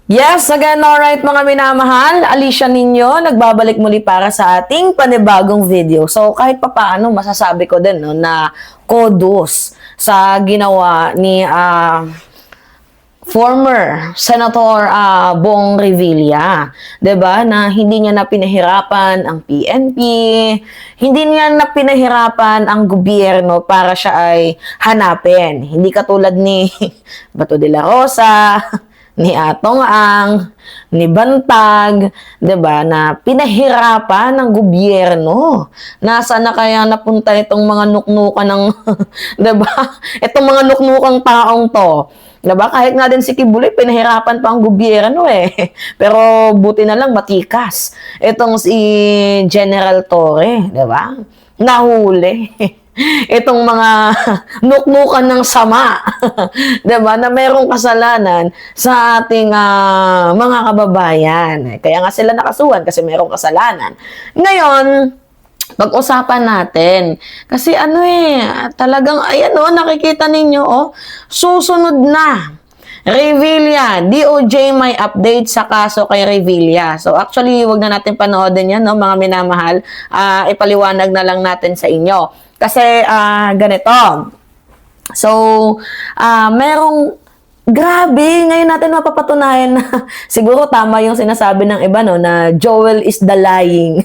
Yes, again, alright mga minamahal, Alicia ninyo, nagbabalik muli para sa ating panibagong video. So kahit papaano, masasabi ko din no, na kudos sa ginawa ni former Senator Bong Revilla, 'di ba? Na hindi niya na pinahirapan ang PNP, hindi niya na pinahirapan ang gobyerno para siya ay hanapin. Hindi katulad ni Bato de la Rosa, ni Atong Ang, ni Bantag, 'di ba? Na pinahirapan ng gobyerno. Nasaan na kaya napunta itong mga nuknukan ng 'di ba? Itong mga nuknukang taong 'to. Diba? Kahit nga din si Kibuloy, pinahirapan pa ang gobyerno eh. Pero buti na lang matikas. Itong si General Torre, diba? Nahuli. Itong mga nuknukan ng sama, 'di ba? Na merong kasalanan sa ating mga kababayan. Kaya nga sila nakasuhan kasi merong kasalanan. Ngayon, pag-usapan natin. Kasi talagang, ayan nakikita ninyo, susunod na. Revilla, DOJ may update sa kaso kay Revilla. So actually, wag na natin panoodin yan, mga minamahal. Ipaliwanag na lang natin sa inyo. Kasi, ganito. So, merong grabe, ngayon natin mapapatunayan na siguro tama yung sinasabi ng iba, no, na Joel is the lying.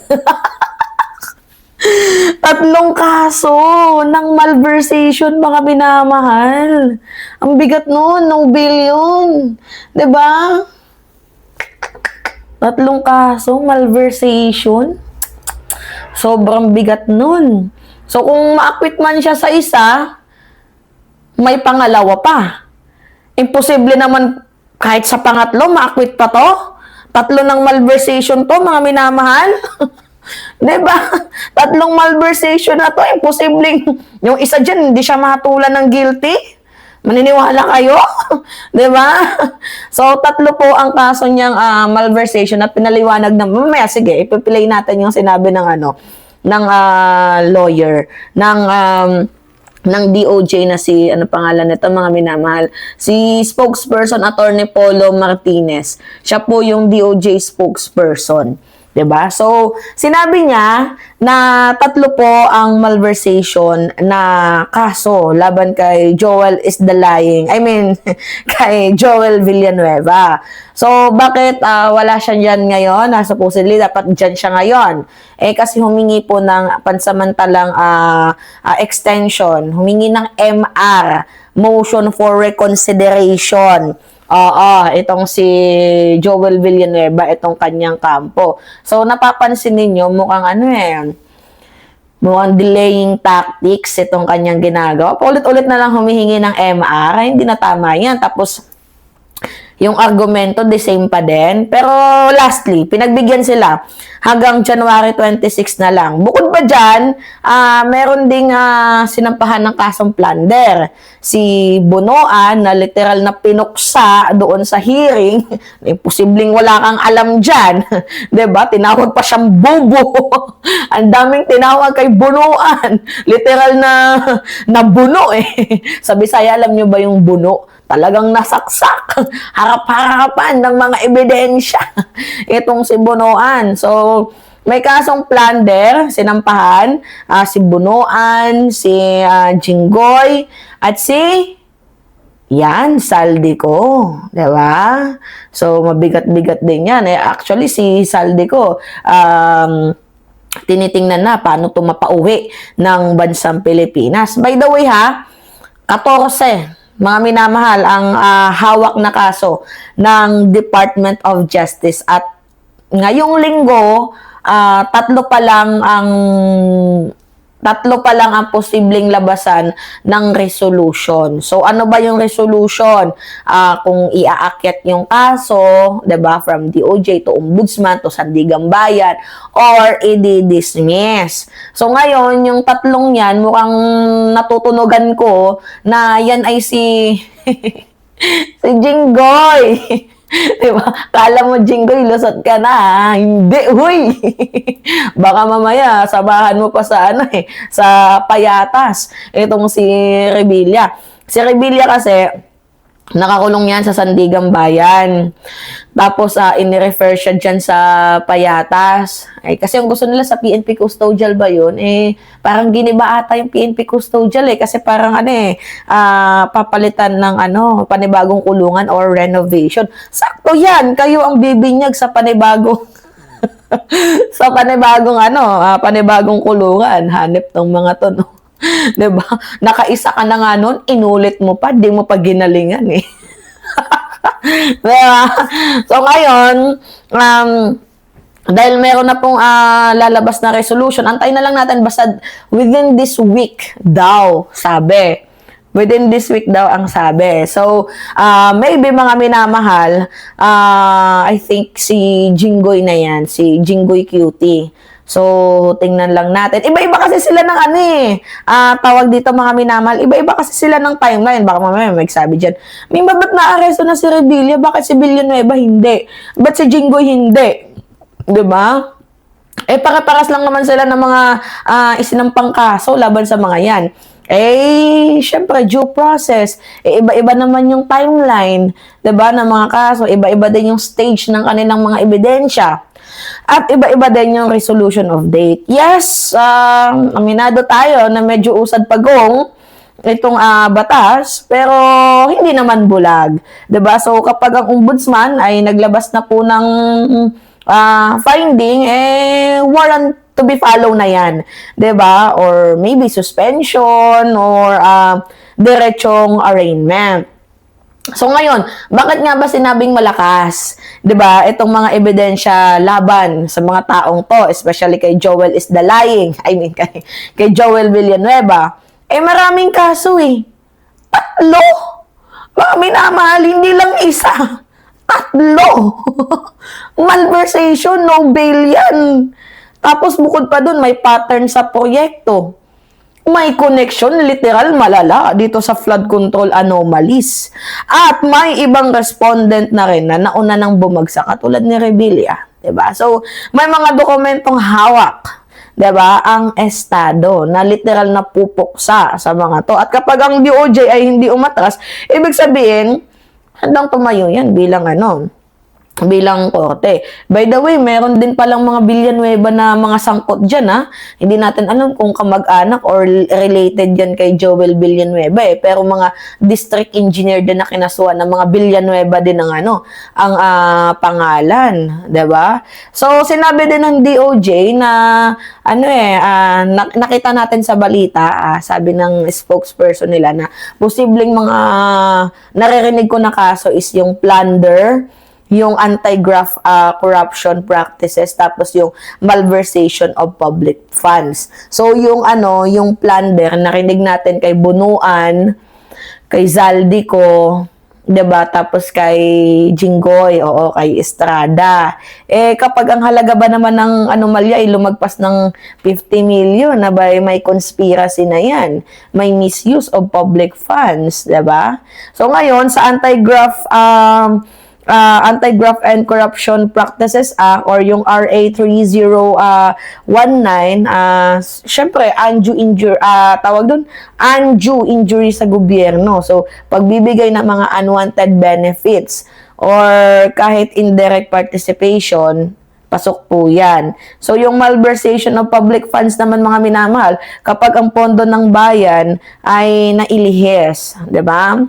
3 kaso ng malversation, mga minamahal. Ang bigat nun, ng billion. 'Di ba? 3 kaso, malversation. Sobrang bigat nun. So, kung ma-acquit man siya sa isa, may pangalawa pa. Imposible naman kahit sa pangatlo, ma-acquit pa to. 3 ng malversation to, mga minamahal. Diba? 3 malversation na to, imposibleng yung isa dyan, hindi siya mahatulan ng guilty. Maniniwala kayo? Diba? So, 3 po ang kaso niyang malversation at pinaliwanag na, mamaya, sige, ipiplay natin yung sinabi ng ng lawyer, ng DOJ na si, pangalan nito, mga minamahal, si spokesperson Attorney Polo Martinez. Siya po yung DOJ spokesperson. 'Di ba? So, sinabi niya na 3 po ang malversation na kaso laban kay Joel is the lying. I mean, kay Joel Villanueva. So, bakit wala siya diyan ngayon? Supposedly, dapat diyan siya ngayon. Kasi humingi po ng pansamantalang extension. Humingi ng MR, Motion for Reconsideration. Itong si Joel Villanueva, itong kanyang kampo. So, napapansin ninyo, mukhang delaying tactics itong kanyang ginagawa. Paulit-ulit na lang humihingi ng MR, hindi na tama yan. Tapos, yung argumento, the same pa din. Pero lastly, pinagbigyan sila hanggang January 26 na lang. Bukod pa dyan, meron ding sinampahan ng kasong plunder. Si Bunoan, na literal na pinuksa doon sa hearing, imposibleng wala kang alam dyan. Diba? Tinawag pa siyang bubo. Ang daming tinawag kay Bunoan. Literal na nabuno eh. Sa Bisaya, alam nyo ba yung buno? Talagang nasaksak, harap-harapan ng mga ebidensya itong si Bunoan. So, may kasong plunder, sinampahan, si Bunoan, si Jinggoy, at si Saldico. Diba? So, mabigat-bigat din yan. Actually, si Saldico, tinitingnan na paano ito mapauwi ng bansang Pilipinas. By the way 14 mga minamahal, ang hawak na kaso ng Department of Justice. At ngayong linggo, 3 pa lang ang posibleng labasan ng resolution. So, ano ba yung resolution? Kung iaakyat yung kaso, 'di ba, from DOJ to Ombudsman to Sandigang Bayan, or i-dismiss. So, ngayon, yung 3 yan, mukhang natutunugan ko na yan ay si si Jinggoy. Diba? Kala mo, Jinggoy, lusot ka na. Hindi, huy! Baka mamaya, sabahan mo pa sa sa payatas. Itong si Revilla. Si Revilla kasi, Nakakulong yan sa Sandigang Bayan. Tapos, inirefer siya dyan sa Payatas. Eh, kasi yung gusto nila sa PNP custodial ba yun? Eh, parang giniba ata yung PNP custodial eh. Kasi parang papalitan ng panibagong kulungan or renovation. Sakto yan. Kayo ang bibinyag sa panibagong sa panibagong kulungan. Hanip ng mga to, no? 'Di ba? Nakaisa ka na nga nun, inulit mo pa, di mo pa ginalingan eh. Diba? So ngayon, dahil meron na pong lalabas na resolution, antayin na lang natin basta within this week daw, sabi. Within this week daw ang sabi. So, maybe mga minamahal, I think si Jinggoy na yan, si Jinggoy Cutie. So, tingnan lang natin. Iba-iba kasi sila ng tawag dito mga minamahal, iba-iba kasi sila ng timeline. Baka mamaya may magsabi dyan, Mimba, ba't naaresto na si Revilla? Bakit si Villanueva hindi? Ba't si Jinggoy hindi? Diba? Eh, pare-paras lang naman sila ng mga isinampang kaso laban sa mga yan. Eh, syempre, due process. Eh, iba-iba naman yung timeline, diba, ng mga kaso. Iba-iba din yung stage ng kanilang mga ebidensya. At iba-iba din yung resolution of date. Yes, aminado tayo na medyo usad pagong itong batas, pero hindi naman bulag. 'Di ba? So, kapag ang ombudsman ay naglabas na po ng finding, warrant to be follow na yan. 'Di ba? Or maybe suspension or diretsong arraignment. So ngayon, bakit nga ba sinabing malakas? 'Di ba? Itong mga ebidensya laban sa mga taong 'to, especially kay Joel Isdalaying, kay Joel Villanueva. Eh maraming kaso eh. 3. Mga minamahal, hindi lang isa. 3. Malversation, no bail yan. Tapos bukod pa dun, may pattern sa proyekto. May connection, literal malala, dito sa flood control anomalies. At may ibang respondent na rin na nauna nang bumagsak, katulad ni Revilla. Diba? So, may mga dokumentong hawak, diba, ang estado na literal na pupuksa sa mga to. At kapag ang DOJ ay hindi umatras, ibig sabihin, handang tumayo yan bilang korte. By the way, meron din palang mga Villanueva na mga sangkot dyan, Hindi natin alam kung kamag-anak or related yan kay Joel Villanueva, Pero mga district engineer din na kinasuhan ng mga Villanueva din ang pangalan. Diba? So, sinabi din ng DOJ na, nakita natin sa balita, sabi ng spokesperson nila na posibleng mga naririnig ko na kaso is yung plunder, yung anti-graft corruption practices, tapos yung malversation of public funds. So, yung plunder, narinig natin kay Bunuan, kay Zaldico, diba? Tapos kay Jinggoy, kay Estrada. Eh, kapag ang halaga ba naman ng anomalya ay lumagpas ng 50 million, may conspiracy na yan. May misuse of public funds, diba? So, ngayon, sa Anti-Graft and Corruption Practices Act or yung RA 3019, syempre, undue injury sa gobyerno. So, pagbibigay ng mga unwanted benefits or kahit indirect participation, pasok po yan. So, yung malversation of public funds naman, mga minamahal, kapag ang pondo ng bayan ay nailihis, di ba?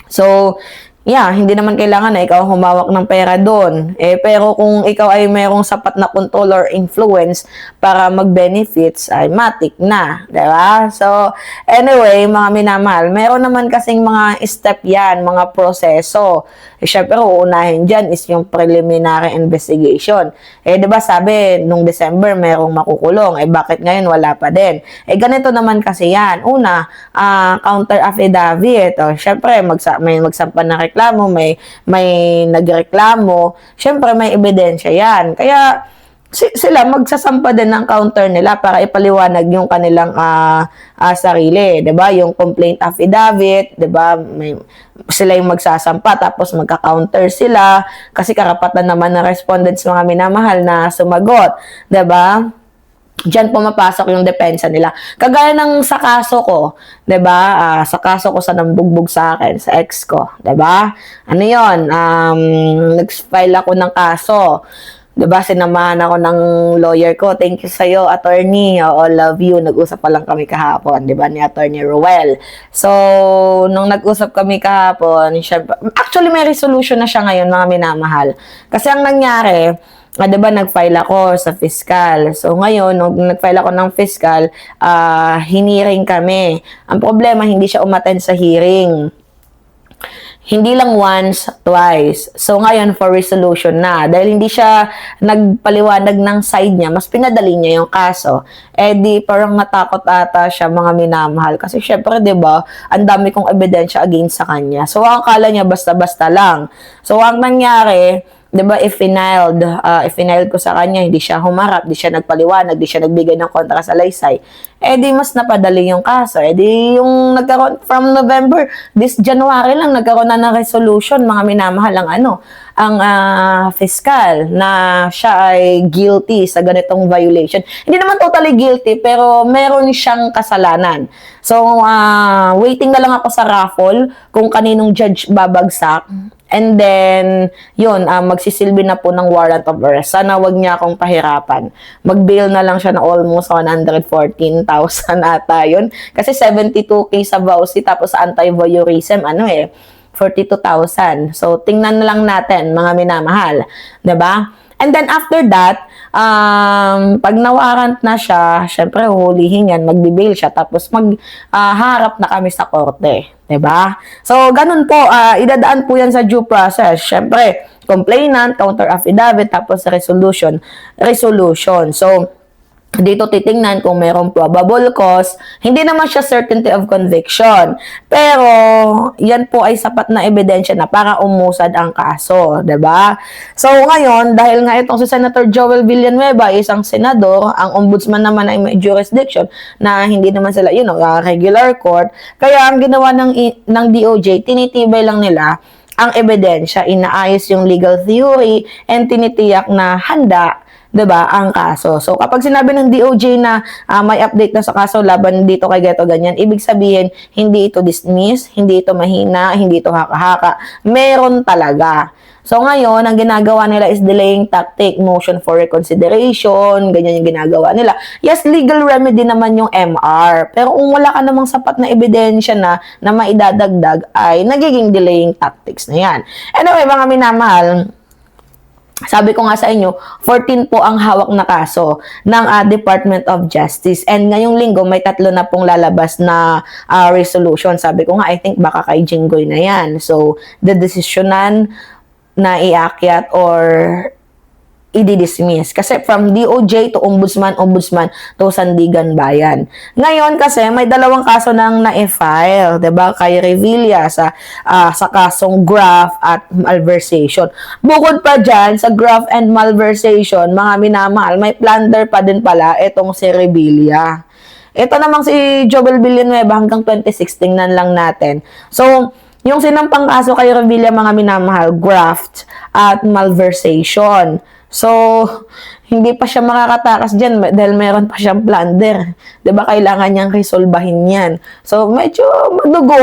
So, hindi naman kailangan na ikaw humawak ng pera doon. Pero kung ikaw ay mayroong sapat na control or influence para mag-benefits, ay matik na. Diba? So, anyway, mga minamahal, meron naman kasing mga step yan, mga proseso. Syempre, uunahin dyan is yung preliminary investigation. Diba sabi, nung December, merong makukulong. Bakit ngayon wala pa din? Ganito naman kasi yan. Una, counter affidavit. Syempre, may magsampa na reklamo, may nagreklamo, syempre may ebidensya yan. Kaya sila magsasampa din ng counter nila para ipaliwanag yung kanilang sarili, 'di ba? Yung complaint affidavit, 'di ba? Sila yung magsasampa tapos magka-counter sila kasi karapatan naman ng respondents, mga minamahal, na sumagot, 'di ba? diyan pumapasok yung depensa nila. Kagaya ng sa kaso ko, 'di ba? Sa kaso ko sa nambugbog sa akin, sa ex ko, 'di ba? Ano 'yon? Nag-file ako ng kaso. 'Di ba? Sinamahan ako ng lawyer ko. Thank you sa iyo, attorney. Oo, love you. Nag-usap pa lang kami kahapon, 'di ba? Ni Attorney Roel. So, nung nag-usap kami kahapon, syempre, actually may resolution na siya ngayon, mga minamahal. Kasi ang nangyari, 'di ba, nag-file ako sa fiscal. So ngayon, nung nag-file ako ng fiscal, hiniring kami. Ang problema, hindi siya umattend sa hearing. Hindi lang once, twice. So ngayon, for resolution na. Dahil hindi siya nagpaliwanag ng side niya, mas pinadali niya yung kaso. Eh di, parang natakot ata siya, mga minamahal. Kasi syempre, 'di ba, ang dami kong ebidensya against sa kanya. So ang akala niya, basta-basta lang. So ang nangyari, 'di ba, if-filed ko sa kanya, hindi siya humarap, hindi siya nagpaliwanag, hindi siya nagbigay ng kontra sa laysay, eh di mas napadali yung kaso. Eh di yung nagkaroon from November, this January lang nagkaroon na ng resolution, mga minamahal, ang fiscal na siya ay guilty sa ganitong violation. Hindi naman totally guilty, pero meron siyang kasalanan. So, waiting na lang ako sa raffle kung kaninong judge babagsak. And then, yun, magsisilbi na po ng warrant of arrest. Sana wag niya akong pahirapan. Mag-bail na lang siya na almost 114,000 ata yun. Kasi 72K sa VAUSI, tapos sa anti-voyeurism, 42,000. So, tingnan na lang natin, mga minamahal. 'Di ba? And then after that, pag nawarrant na siya, syempre huhulihin yan, magbibail siya, tapos harap na kami sa korte. 'Di ba? So, ganun po, idadaan po yan sa due process. Syempre, complainant, counter affidavit, tapos resolution. So, dito titingnan kung mayroong probable cause. Hindi naman siya certainty of conviction. Pero, yan po ay sapat na ebidensya na para umusad ang kaso. 'Di ba? So, ngayon, dahil nga itong si Senator Joel Villanueva, isang senador, ang ombudsman naman ay may jurisdiction na hindi naman sila, regular court. Kaya, ang ginawa ng DOJ, tinitibay lang nila ang ebidensya, inaayos yung legal theory, and tinitiyak na handa, 'di ba, ang kaso. So kapag sinabi ng DOJ na may update na sa kaso laban dito kay Geto ganyan, ibig sabihin hindi ito dismiss, hindi ito mahina, hindi ito haka-haka. Meron talaga. So ngayon, ang ginagawa nila is delaying tactic, motion for reconsideration, ganyan yung ginagawa nila. Yes, legal remedy naman yung MR. Pero kung wala ka namang sapat na ebidensya na maidadagdag, ay nagiging delaying tactics na yan. Anyway, mga minamahal, sabi ko nga sa inyo, 14 po ang hawak na kaso ng Department of Justice. And ngayong linggo, may 3 na pong lalabas na resolution. Sabi ko nga, I think baka kay Jinggoy na yan. So, the decisionan na iakyat or i-dismiss. Kasi from DOJ to Ombudsman to Sandigan Bayan. Ngayon kasi may 2 kaso nang na-file, 'di ba? Kay Revilla sa kasong graft at malversation. Bukod pa diyan sa graft and malversation, mga minamahal, may plunder pa din pala itong si Revilla. Ito namang si Joel Villanueva hanggang 2016 lang natin. So, yung sinampang kaso kay Revilla, mga minamahal, graft at malversation. So, hindi pa siya makakatakas dyan dahil meron pa siyang plunder. 'Di ba? Kailangan niyang resolbahin yan. So, medyo madugo,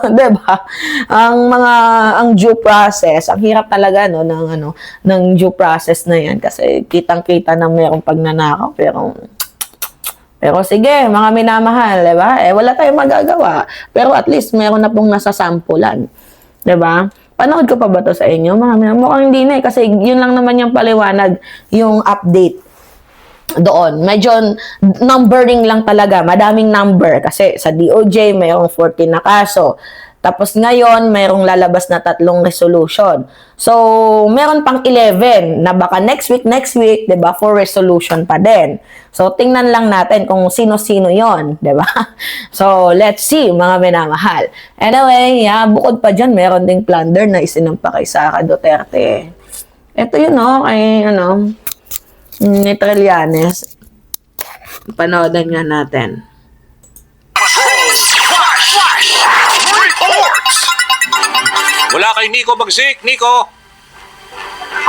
'di ba? Ang due process, ang hirap talaga ng due process na yan kasi kitang-kita na merong pagnanakaw, pero sige, mga minamahal, 'di ba? Wala tayong magagawa. Pero at least meron na pong nasasampulan. 'Di ba? Panood ko pa ba to sa inyo? Mukhang hindi na kasi yun lang naman yung paliwanag, yung update doon. Medyo numbering lang talaga, madaming number kasi sa DOJ mayroong 14 na kaso. Tapos ngayon, mayroong lalabas na 3 resolution. So, meron pang 11 na baka next week, 'di ba, for resolution pa din. So, tingnan lang natin kung sino-sino 'yon, 'di ba? So, let's see, mga minamahal. Anyway, bukod pa diyan, meron ding plunder na isinampa kay Sara Duterte. Ito yun, kay ni Trillanes. Panoodan nga natin. Wala kay Nico Bagsik. Nico!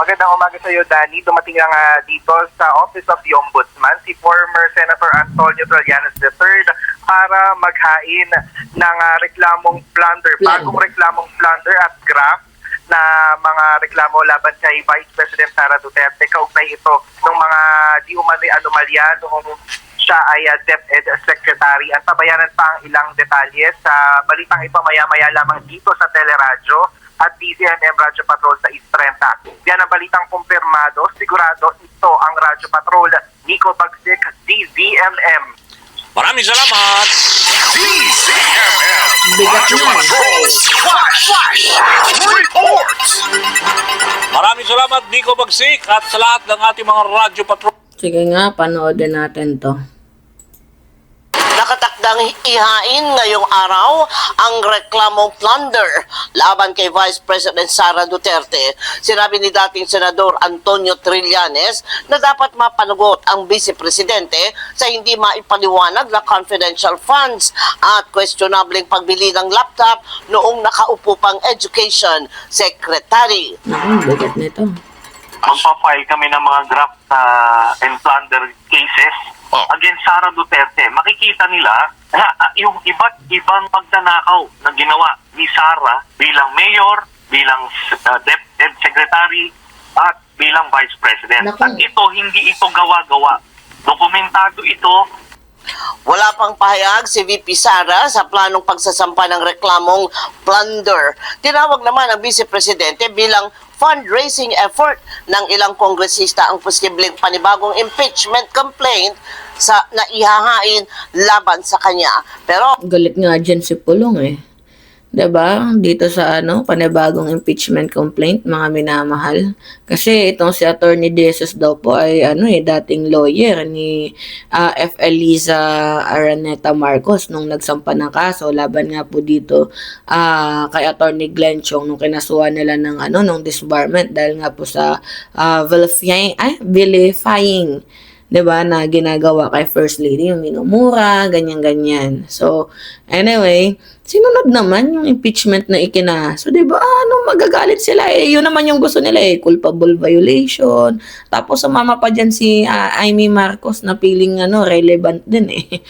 Magandang umaga sa iyo, Danny. Dumating na nga dito sa Office of the Ombudsman si former Senator Antonio Trillanes III para maghain ng reklamong plunder, bagong reklamong plunder at graft na mga reklamo laban kay Vice President Sara Duterte. Kaugnay ito ng mga di umano'y anomalya noong siya ay DepEd Secretary. Ang tabayanan pa ang ilang detalye sa balitang ito maya-maya lamang dito sa Teleradyo at DZMM Radyo Patrol sa East 30. Yan ang balitang kumpirmado. Sigurado ito ang Radyo Patrol. Nico Bagsik, DZMM. Maraming salamat! DZMM! Bigat Radyo na. Patrol! Flash Report! Maraming salamat, Nico Bagsik, at sa lahat ng ating mga Radyo Patrol. Sige nga, panoodin natin to. Nakatakdang ihain ngayong araw ang reklamong plunder laban kay Vice President Sara Duterte. Sinabi ni dating Senador Antonio Trillanes na dapat mapanagot ang Vice Presidente sa hindi maipaliwanag na confidential funds at questionableng pagbili ng laptop noong nakaupo pang Education Secretary. Naku, bigat nito. Magpa-file kami ng mga graft and plunder cases against Sara Duterte. Makikita nila na yung iba't ibang pagdanakaw na ginawa ni Sara bilang mayor, bilang DepEd Secretary, at bilang Vice President. Naku. At ito, hindi ito gawa-gawa. Dokumentado ito. Wala pang pahayag si VP Sara sa planong pagsasampa ng reklamong plunder. Tinawag naman ang Vice Presidente bilang fundraising effort ng ilang kongresista ang posibleng panibagong impeachment complaint sa naihahain laban sa kanya. Pero Galit nga dyan si Pulong eh. 'Di ba? Dito sa panibagong impeachment complaint, mga minamahal. Kasi itong si Attorney De Jesus daw po ay dating lawyer ni F. Eliza Araneta Marcos nung nagsampa ng kaso laban nga po dito kay Attorney Glenn Chong nung kinasuhan nila ng nung disbarment dahil nga po sa vilifying 'di ba, na ginagawa kay First Lady, yung minumura, ganyan-ganyan. So, anyway, sinunod naman yung impeachment na ikinaso, 'di ba? Magagalit sila eh. Yun naman yung gusto nila eh, culpable violation. Tapos sumama pa diyan si Amy Marcos na piling relevant din eh.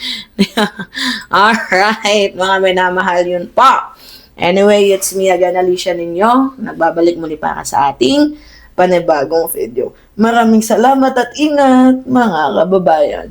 Alright, mga minamahal yun pa. Anyway, it's me again, Alicia ninyo. Nagbabalik muli para sa ating panibagong video. Maraming salamat at ingat, mga kababayan.